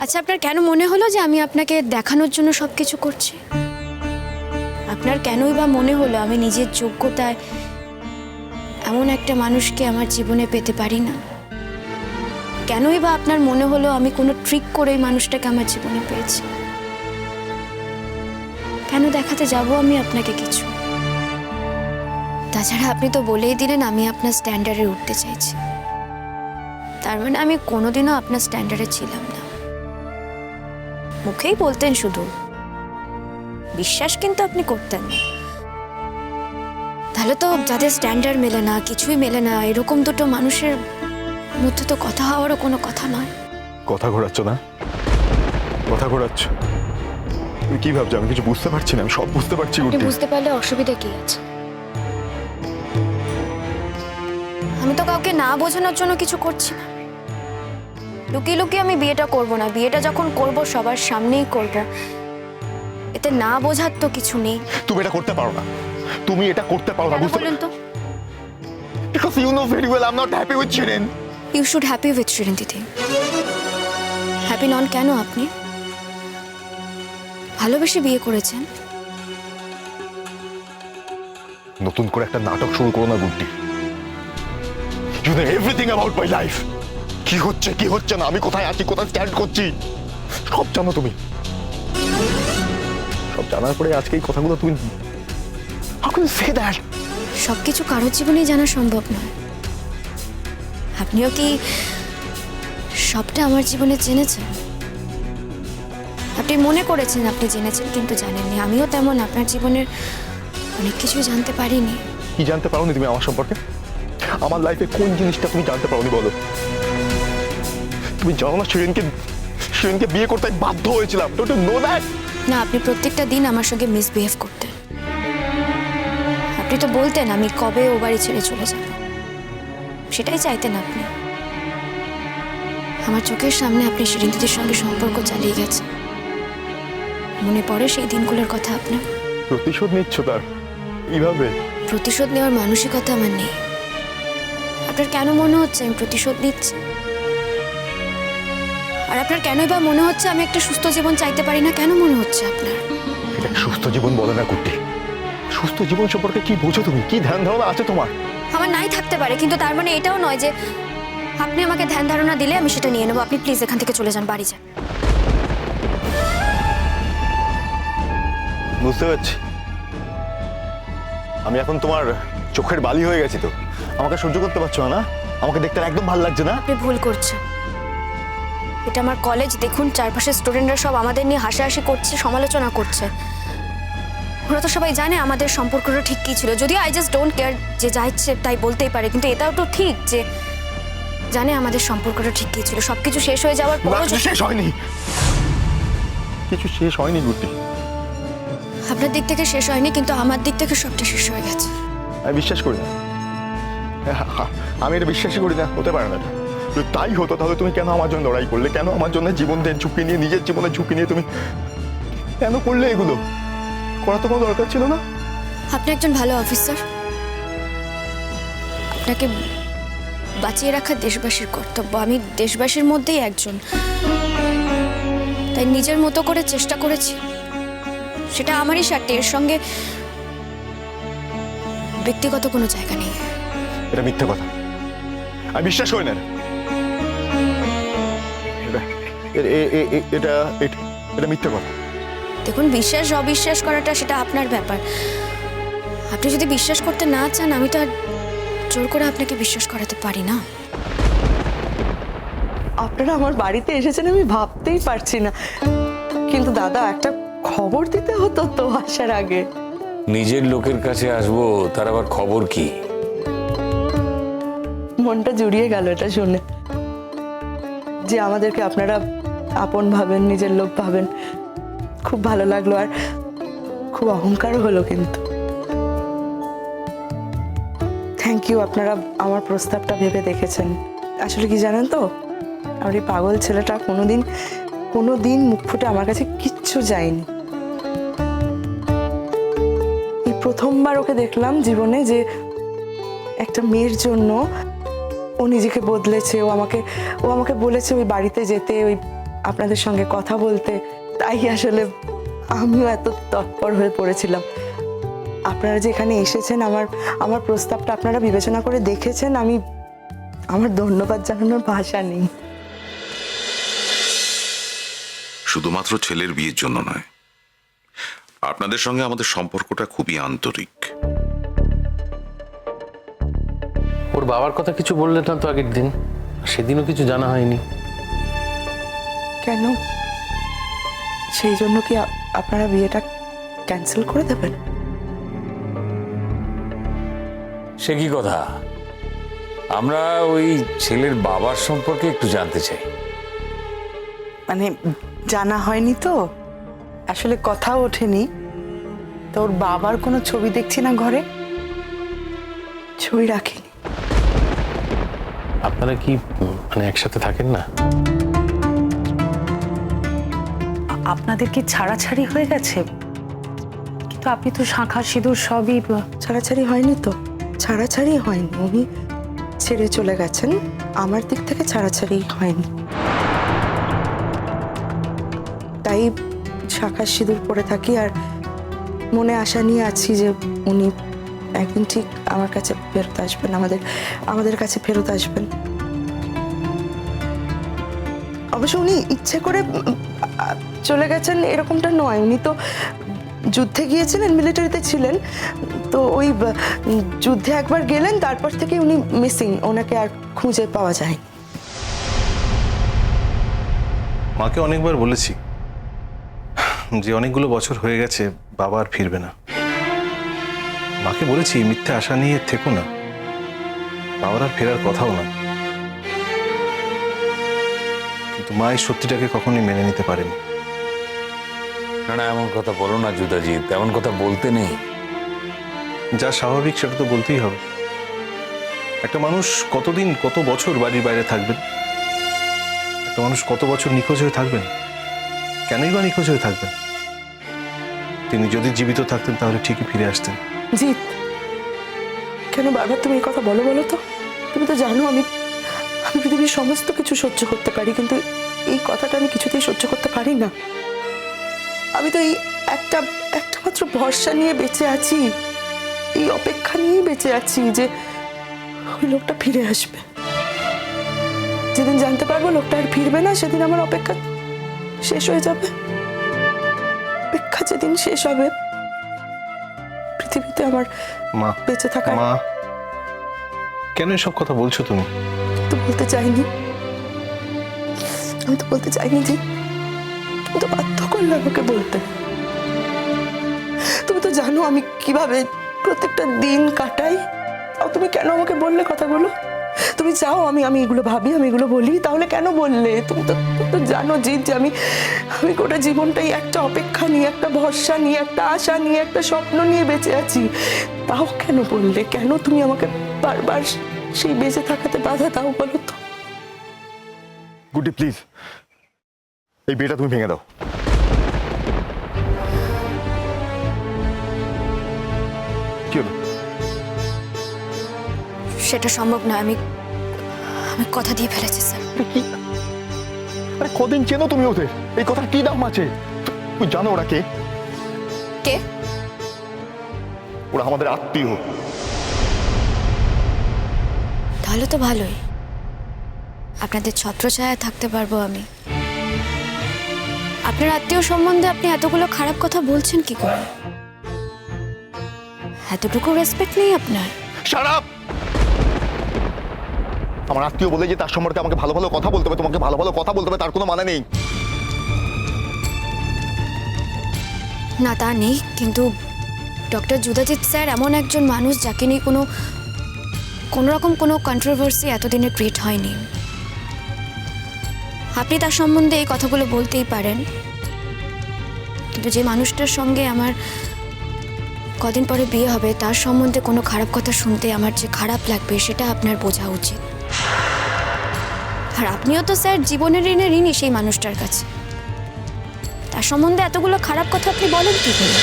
আচ্ছা, আপনার কেন মনে হলো যে আমি আপনাকে দেখানোর জন্য সবকিছু করছি? আপনার কেনই বা মনে হলো আমি নিজের যোগ্যতায় এমন একটা মানুষকে আমার জীবনে পেতে পারি না? কেনই বা আপনার মনে হলো আমি কোনো ট্রিক করে এই মানুষটাকে আমার জীবনে পেয়েছি? কেন দেখাতে যাব আমি আপনাকে কিছু? তাছাড়া আপনি তো বলেই দিলেন আমি আপনার স্ট্যান্ডার্ডে উঠতে চাইছি। তার মানে আমি কোনোদিনও আপনার স্ট্যান্ডার্ডে ছিলাম না। মুখেই বলতেন শুধু, বিশ্বাস কিন্তু আপনি করতেন না। তাহলে তো যাদের স্ট্যান্ডার্ড মেলে না, কিছুই মেলে না, এরকম দুটো মানুষের মধ্যে তো কথা হওয়ারও কোনো কথা নয়। কথা ঘোরাচ্ছ না? কথা ঘোরাচ্ছ? তুমি কি ভাবছো? আমি কিছু বুঝতে পারছি না। আমি সব বুঝতে পারছি। আপনি বুঝতে পারলে অসুবিধা কি আছে? আমি তো কাউকে না বোঝানোর জন্য কিছু করছি না। লুকিয়ে লুকিয়ে আমি বিয়েটা করব না। বিয়েটা যখন করব সবার সামনেই করব। এতে না বোঝার তো কিছু নেই। তুমি এটা করতে পারো না। তুমি এটা করতে পারো না, বুঝতে বলেন তো? Because you know very well I'm not happy with Shirin. You should happy with Shirin দিদি। হ্যাপি নন কেন আপনি? ভালোবেসে বিয়ে করেছেন। নতুন করে একটা নাটক শুরু করো না গুড্ডি। You know everything about my life. কি হচ্ছে কি হচ্ছে না, আমি কোথায় আছি, কোথায় স্ট্যান্ড করছি, সব জানো তুমি। সব জানার পরে আজকে এই কথাগুলো তুমি how can you say that? সবকিছু কারোর জীবনেই জানা সম্ভব নয়। আপনিও কি সবটা আমার জীবনে জেনেছেন? আপনি মনে করেছেন আপনি জেনেছেন, কিন্তু জানেননি। আমিও তেমন আপনার জীবনের অনেক কিছু জানতে পারিনি। কি জানতে পারোনি তুমি আমার সম্পর্কে? আমার লাইফে কোন জিনিসটা তুমি জানতে পারোনি বলো? তুমি জানো না শিরিনকে বিয়ে করতে আমি বাধ্য হয়েছিলাম। Don't you know that? না, আপনি প্রত্যেকটা দিন আমার সঙ্গে মিসবিহেভ করতেন। আপনি তো বলতেন আমি কবে ও বাড়ি ছেড়ে চলে যাব, সেটাই চাইতেন আপনি। আমার চোখের সামনে আপনি শিরিন দিদির সঙ্গে সম্পর্ক চালিয়ে গেছেন। মনে পড়ে সেই দিনগুলোর কথা আপনার? প্রতিশোধ নিচ্ছ তার এইভাবে? প্রতিশোধ নেওয়ার মানসিকতা আমার নেই। আপনার কেন মনে হচ্ছে আমি প্রতিশোধ নিচ্ছি? আর আপনার কেনই বা মনে হচ্ছে আমি একটা সুস্থ জীবন চাইতে পারি না? কেন মনে হচ্ছে আপনার? এটা সুস্থ জীবন বলে না কুট্টি। সুস্থ জীবন সম্পর্কে কি বোঝো তুমি? কি ধ্যান ধারণা আছে তোমার? আমার নাই থাকতে পারে, কিন্তু তার মানে এটাও নয় যে আপনি আমাকে ধ্যান ধারণা দিলে আমি সেটা নিয়ে নেবো। আপনি প্লিজ এখান থেকে চলে যান, বাড়ি যান। বুঝতে পারছি। আমি এখন তোমার চোখের বালি হয়ে গেছি তো। আমাকে সহ্য করতে পারছো না? আমাকে দেখতে একদম ভালো লাগছে না। আপনি ভুল করছেন। এটা আমার কলেজ, দেখুন চারপাশের স্টুডেন্টরা সব আমাদের নিয়ে হাসাহাসি করছে, সমালোচনা করছে। ওরা তো সবাই জানে আমাদের সম্পর্কটা ঠিক কি ছিল। যদিও আই জাস্ট ডোন্ট কেয়ার, যে যা ইচ্ছে তাই বলতেই পারে, কিন্তু এটাও তো ঠিক যে জানে আমাদের সম্পর্কটা ঠিক কি ছিল। সবকিছু শেষ হয়ে যাওয়ার পর শেষ হয়নি, কিছু শেষ হয়নি গুড্ডি। আপনার দিক থেকে শেষ হয়নি, কিন্তু আমার দিক থেকে সবটা শেষ হয়ে গেছে। আমি বিশ্বাস করি না। আমি এটা বিশ্বাসই করি না। হতে পারে না। যদি তাই হতো তাহলে তুমি কেন আমার জন্য লড়াই করলে? কেন আমার জন্য জীবনের ঝুঁকি নিয়ে, নিজের জীবনের ঝুঁকি নিয়ে তুমি কেন করলে এগুলো? করা তো কোনো দরকার ছিল না। আপনি একজন ভালো অফিসার। আপনাকে বাঁচিয়ে রাখা দেশবাসীর কর্তব্য। আমি দেশবাসীর মধ্যেই একজন, তাই নিজের মতো করে চেষ্টা করেছি। সেটা আমারই স্বার্থে, এর সঙ্গে ব্যক্তিগত কোনো জায়গা নেই। এটা মিথ্যে কথা। আমি বিশ্বাস করি না। এটা মিথ্যে কথা। দেখুন, বিশ্বাস অবিশ্বাস করাটা সেটা আপনার ব্যাপার। আপনি যদি বিশ্বাস করতে না চান, আমি তো আর জোর করে আপনাকে বিশ্বাস করাতে পারি না। আপনারা আমার বাড়িতে এসেছেন আমি ভাবতেই পারছি না। কিন্তু দাদা, একটা খবর দিতে হতো তো আসার আগে। নিজের লোকের কাছে আসবো, তার আবার খবর কি? মনটা জুড়িয়ে গেল এটা শুনে, যে আমাদেরকে আপনারা আপন ভাবেন, নিজের লোক ভাবেন। খুব ভালো লাগলো, আর খুব অহংকারও হলো। কিন্তু থ্যাংক ইউ, আপনারা আমার প্রস্তাবটা ভেবে দেখেছেন। আসলে কি জানেন তো, আমার এই পাগল ছেলেটা কোনোদিন মুখ ফুটে আমার কাছে কিচ্ছু যায়নি। এই প্রথমবার ওকে দেখলাম জীবনে যে একটা মেয়ের জন্য ও নিজেকে বদলেছে। ও আমাকে বলেছে ওই বাড়িতে যেতে, ওই আপনাদের সঙ্গে কথা বলতে, তাই আসলে আমিও এত তৎপর হয়ে পড়েছিলাম। আপনারা যে এখানে এসেছেন, আমার প্রস্তাবটা আপনারা বিবেচনা করে দেখেছেন, আমার ধন্যবাদ জানানোর ভাষা নেই। শুধুমাত্র ছেলের বিয়ের জন্য নয়, আপনাদের সঙ্গে আমাদের সম্পর্কটা খুবই আন্তরিক। ওর বাবার কথা কিছু বললেন না তো আগের দিন? সেদিনও কিছু জানা হয়নি। কেন? সেই জন্য কি আপনারা বিয়েটা ক্যান্সেল করে দেবেন? সে কি কথা? আমরা ওই ছেলের বাবার সম্পর্কে একটু জানতে চাই। মানে জানা হয়নি তো, আসলে কথাও ওঠেনি তো। ওর বাবার কোনো ছবি দেখছি না ঘরে, ছবি রাখিনি। আপনারা কি মানে একসাথে থাকেন না? আপনাদের কি ছাড়াছাড়ি হয়ে গেছে? কিন্তু আপনি তো শাঁখা সিঁদুর সবই ছাড়াছাড়ি হয়নি তো, ছাড়াছাড়ি হয়নি। উনি ছেড়ে চলে গেছেন, আমার দিক থেকে ছাড়াছাড়ি হয়নি। তাই শাঁখা সিঁদুর পরে থাকি আর মনে আশা নিয়ে আছি যে উনি একদিন ঠিক আমার কাছে ফেরত আসবেন, আমাদের কাছে ফেরত আসবেন। অবশ্য উনি ইচ্ছে করে চলে গেছেন এরকমটা নয়। উনি তো যুদ্ধে গিয়েছিলেন, মিলিটারিতে ছিলেন, তো ওই যুদ্ধে একবার গেলেন, তারপর থেকে উনি মিসিং, ওনাকে আর খুঁজে পাওয়া যায়। মাকে অনেকবার বলেছি যে অনেকগুলো বছর হয়ে গেছে, বাবা আর ফিরবে না। মাকে বলেছি মিথ্যে আশা নিয়ে থেকো না, বাবার আর ফেরার কথাও না। কিন্তু মা এই সত্যিটাকে কখনোই মেনে নিতে পারেনি। না না, এমন কথা বলো না জুদাজিৎ, এমন কথা বলতে নেই। যা স্বাভাবিক সেটা তো বলতেই হবে। একটা মানুষ কতদিন, কত বছর বাড়ির বাইরে থাকবেন? একটা মানুষ কত বছর নিখোঁজ হয়ে থাকবেন? কেনই বা নিখোঁজ হয়ে থাকবেন? তিনি যদি জীবিত থাকতেন তাহলে ঠিকই ফিরে আসতেন। জিৎ, কেন বারবার তুমি এই কথা বলো তো? তুমি তো জানো আমি পৃথিবীর সমস্ত কিছু সহ্য করতে পারি, কিন্তু এই কথাটা আমি কিছুতেই সহ্য করতে পারি না। আমি তো এই একটা মাত্র ভরসা নিয়ে বেঁচে আছি, এই অপেক্ষা নিয়েই বেঁচে আছি যে ওই লোকটা ফিরে আসবে। যেদিন জানতে পারবো লোকটা আর ফিরবে না, সেদিন আমার অপেক্ষা শেষ হয়ে যাবে। অপেক্ষা যেদিন শেষ হবে, পৃথিবীতে আমার মা, বেঁচে থাকা। মা, কেন এসব কথা বলছো তুমি? তো বলতে চাইনি, আমি তো বলতে চাইনি যে, তুমি তো বাধ্য করলে আমাকে বলতে। তুমি তো জানো আমি কিভাবে প্রত্যেকটা দিন কাটাই, আর তুমি কেন আমাকে বললে কথাগুলো? তুমি চাও আমি এগুলো ভাবি, আমি এগুলো বলি, তাহলে কেন বললে? তুমি তো জানো জিৎ যে আমি গোটা জীবনটাই একটা অপেক্ষা নিয়ে, একটা ভরসা নিয়ে, একটা আশা নিয়ে, একটা স্বপ্ন নিয়ে বেঁচে আছি। তাও কেন বললে? কেন তুমি আমাকে বারবার সেই বেঁচে থাকাতে বাধা দাও বলো তো? গুড্ডি প্লিজ, এই বিয়েটা তুমি ভেঙে দাও। কি হলো? সেটা সম্ভব না। আমি কথা দিয়ে ফেলেছি স্যার। আরে কদিন চেনো তুমি ওদের? এই কথার কি দাম আছে? তুমি জানো ওরা কে? কে? ওরা আমাদের আত্মীয়। তাহলে তো ভালোই, আপনাদের ছত্রছায়ায় থাকতে পারবো আমি। আপনার আত্মীয় সম্বন্ধে আপনি এতগুলো খারাপ কথা বলছেন কি করে? এতটুকু রেসপেক্ট নেই আপনার? Shut up! আমার আত্মীয় বলে যে তার সম্পর্কে আমাকে ভালো ভালো কথা বলতে হবে, তোমাকে ভালো ভালো কথা বলতে হবে, তার কোনো মানে নেই। না তা নেই, কিন্তু ডক্টর জুদাজিৎ স্যার এমন একজন মানুষ যাকে নিয়ে কোনো রকম কোনো কন্ট্রোভার্সি এতদিনে ক্রিয়েট হয়নি। আপনি তার সম্বন্ধে এই কথাগুলো বলতেই পারেন, কিন্তু যে মানুষটার সঙ্গে আমার কদিন পরে বিয়ে হবে, তার সম্বন্ধে কোনো খারাপ কথা শুনতে আমার যে খারাপ লাগবে সেটা আপনার বোঝা উচিত। আর আপনিও তো স্যার জীবনের ঋণী সেই মানুষটার কাছে, তার সম্বন্ধে এতগুলো খারাপ কথা আপনি বলেন কি করে?